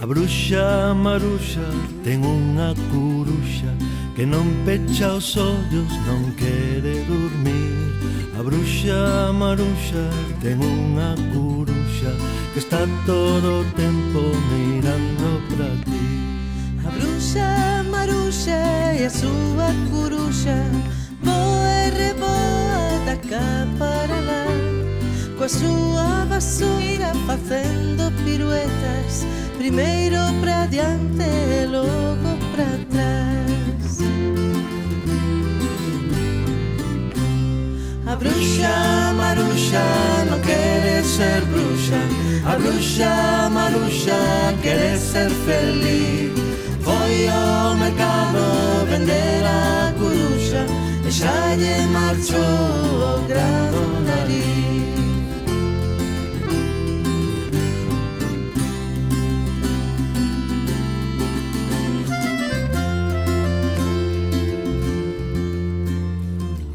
Bruxa Maruxa ten unha curuxa que non pecha os ollos, non quere dormir. A bruxa Maruxa ten unha curuxa que está todo o tempo mirando pra ti. A bruxa Maruxa e a súa curuxa voa e reboa da cá para lá, coa súa vassoura facendo piruetas, primeiro pra diante e logo pra trás. A bruxa Maruxa non quere ser bruxa, a bruxa Maruxa quere ser feliz. Foi ao mercado vender a curuxa e xa lle marchou o grado nariz.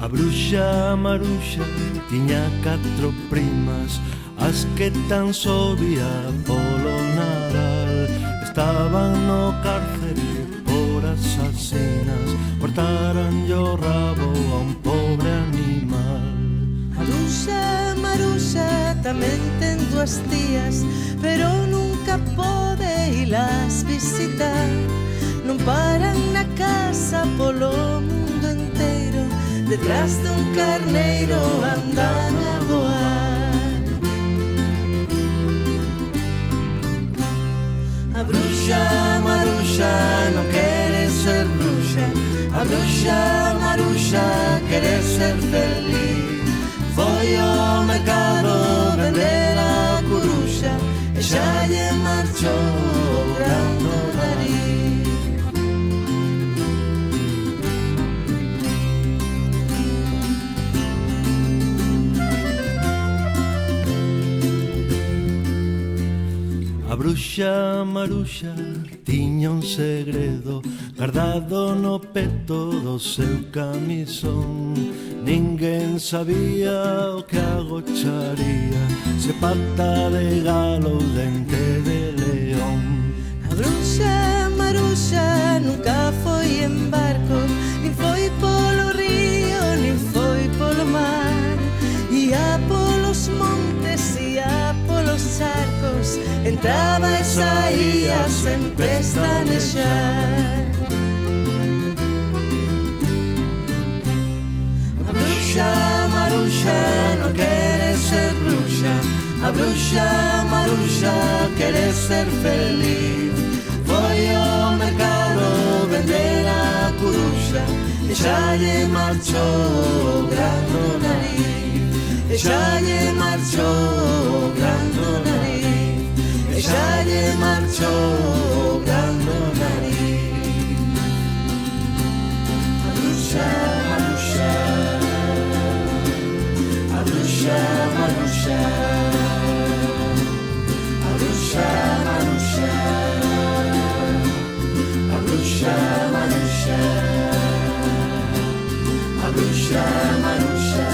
A bruxa Maruxa tiña 4 primas, as que tan só vía polo Nadal. Estaban no cárcere por asasinas, cortaranlle o rabo a un pobre animal. A bruxa Maruxa tamén ten 2 tías, pero nunca pode ilas visitar. Non paran na casa polo mundo inteiro, detrás dun carneiro andan a voar. A bruxa Maruxa non quere Maruxa, Maruxa, querer ser feliz. Foi ao mercado vender a coruxa e xa lle marchou o grano nariz. A bruxa Maruxa tiña un segredo guardado no peto do seu camisón. Ninguén sabía o que agocharía, se pata de galo ou dente de león. A bruxa Maruxa nunca foi en barco, nin foi polo río, nin foi polo mar. Ia polos montes, ia polos charcos, entraba e saía sen pestanejar. A bruxa Maruxa non quere ser bruxa, a bruxa Maruxa quere ser feliz. Foi ao mercado vender a coruxa e xa lle marchou o grano nariz. E xa lle marchou o grano nariz. E xa lle marchou o grano nariz. A bruxa Maruxa, a bruxa Maruxa, a bruxa Maruxa, a bruxa Maruxa, a bruxa Maruxa,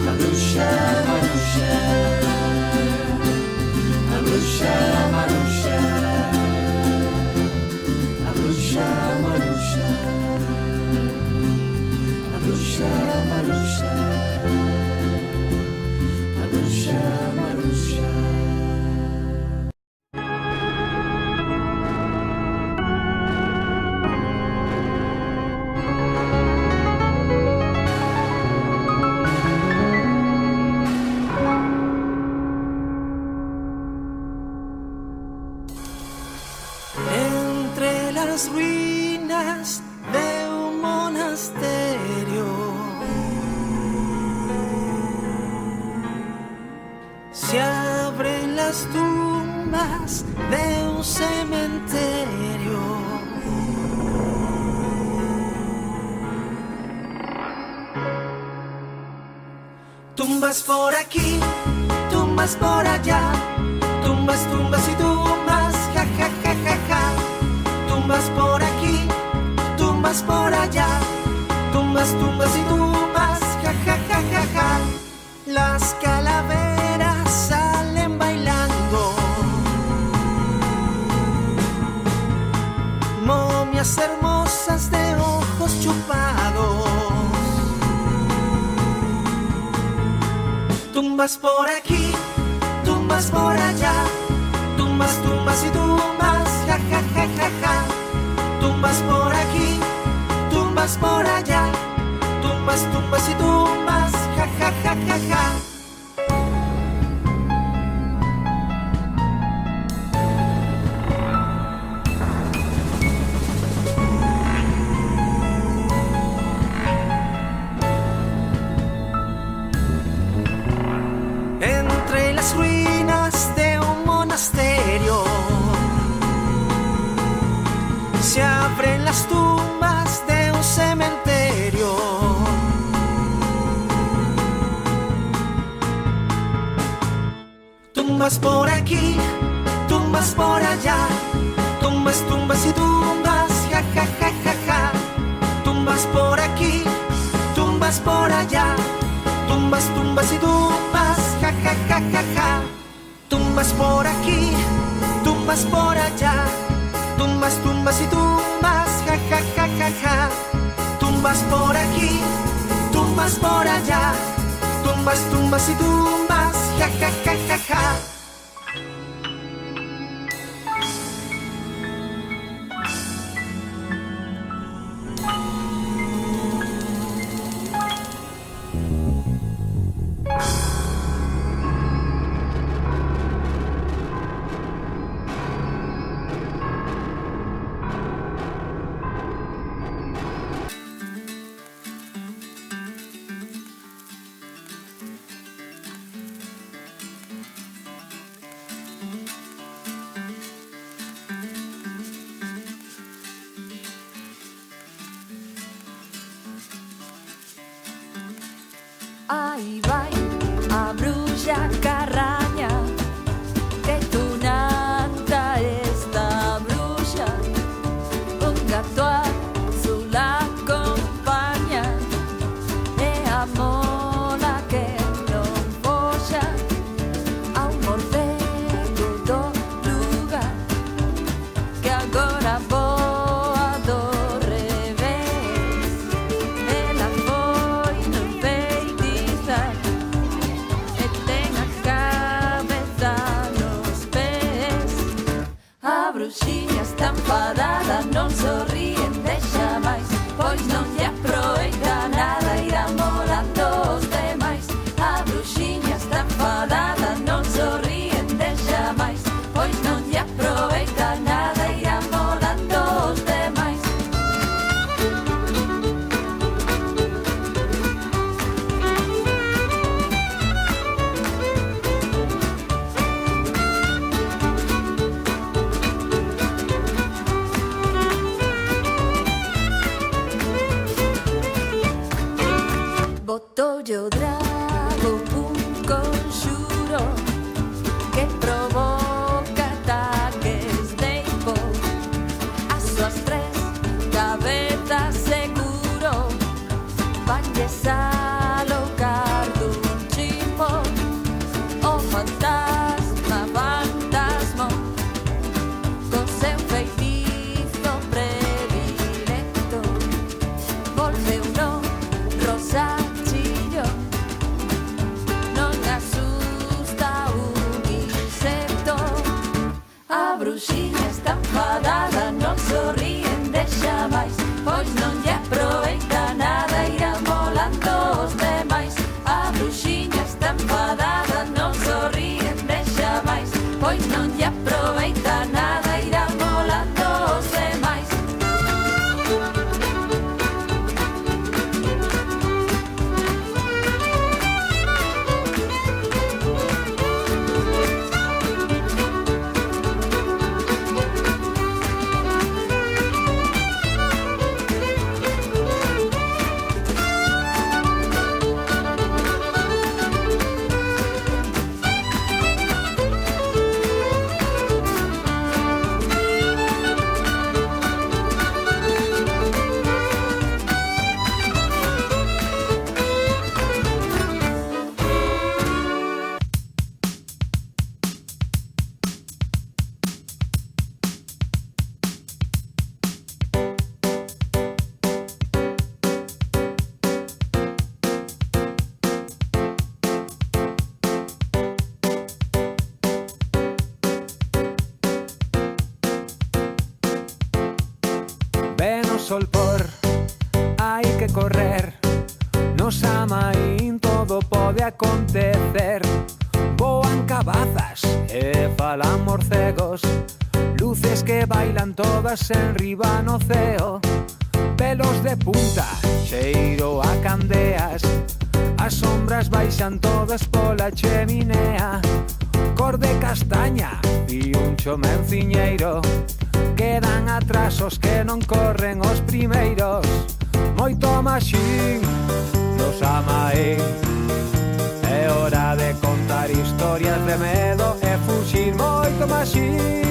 a bruxa Maruxa, a bruxa Maruxa, a bruxa Maruxa, a bruxa Maruxa, a bruxa Maruxa. Entre las ruinas de un monasterio se abren las tumbas de un cementerio. Tumbas por aquí, tumbas por allá, tumbas, tumbas y tumbas, ja, ja, ja, ja, ja. Tumbas por aquí, tumbas por allá, tumbas, tumbas y tumbas, ja, ja, ja, ja, ja. Las calaveras salen bailando, momias hermosas de ojos chupados. Tumbas por aquí, tumbas por allá, tumbas, tumbas y tumbas, ja, ja, ja, ja, ja. Tumbas por aquí, tumbas por allá, tumbas, tumbas y tumbas, ja, ja, ja, ja, ja. Entre las ruinas de un monasterio se abren las tumbas de un cementerio. Tumbas por aquí, tumbas por allá, tumbas, tumbas y tumbas, ja, ja, ja, ja, ja. Tumbas por aquí, tumbas por allá, tumbas, tumbas y tumbas, ja, ja, ja, ja, ja. Tumbas por aquí, tumbas por allá, tumbas, tumbas y tumbas, ja, ja, ja, ja, ja. Tumbas por aquí, tumbas por allá, tumbas, tumbas y tumbas, ja, ja, ja, ja, ja. bruxiña está enfadada, non sorríen deixa máis, pois non lle aproveita nada, irán volando os demais. A bruxiña está enfadada, non sorríen deixa máis, pois non lle aproveita nada, irán volando os demais. Botoulle o drago un conxuro que provoca ataques de hipo. As súas tres cabezas seguro vanlles alocar dun chipo. O fantasma con seu feitizo predilecto volveu no rosa. A bruxiña está enfadada, non sorríen deixa máis, pois non lle aproveita nada, irán volando os demais. A bruxiña está enfadada, non sorríen deixa máis, pois non lle aproveita nada, irán volando os demais. Sol por, hai que correr. No Samaín todo pode acontecer. Voan cabazas e falan morcegos, luces que bailan todas en riba no ceo. Pelos de punta, cheiro a candeas, as sombras baixan todas pola cheminea. Cor de castaña e un chomenciñeiro, quedan atrás os que non corren os primeiros. Moito maxín no Samaín, é hora de contar historias de medo e fuxir. Moito maxín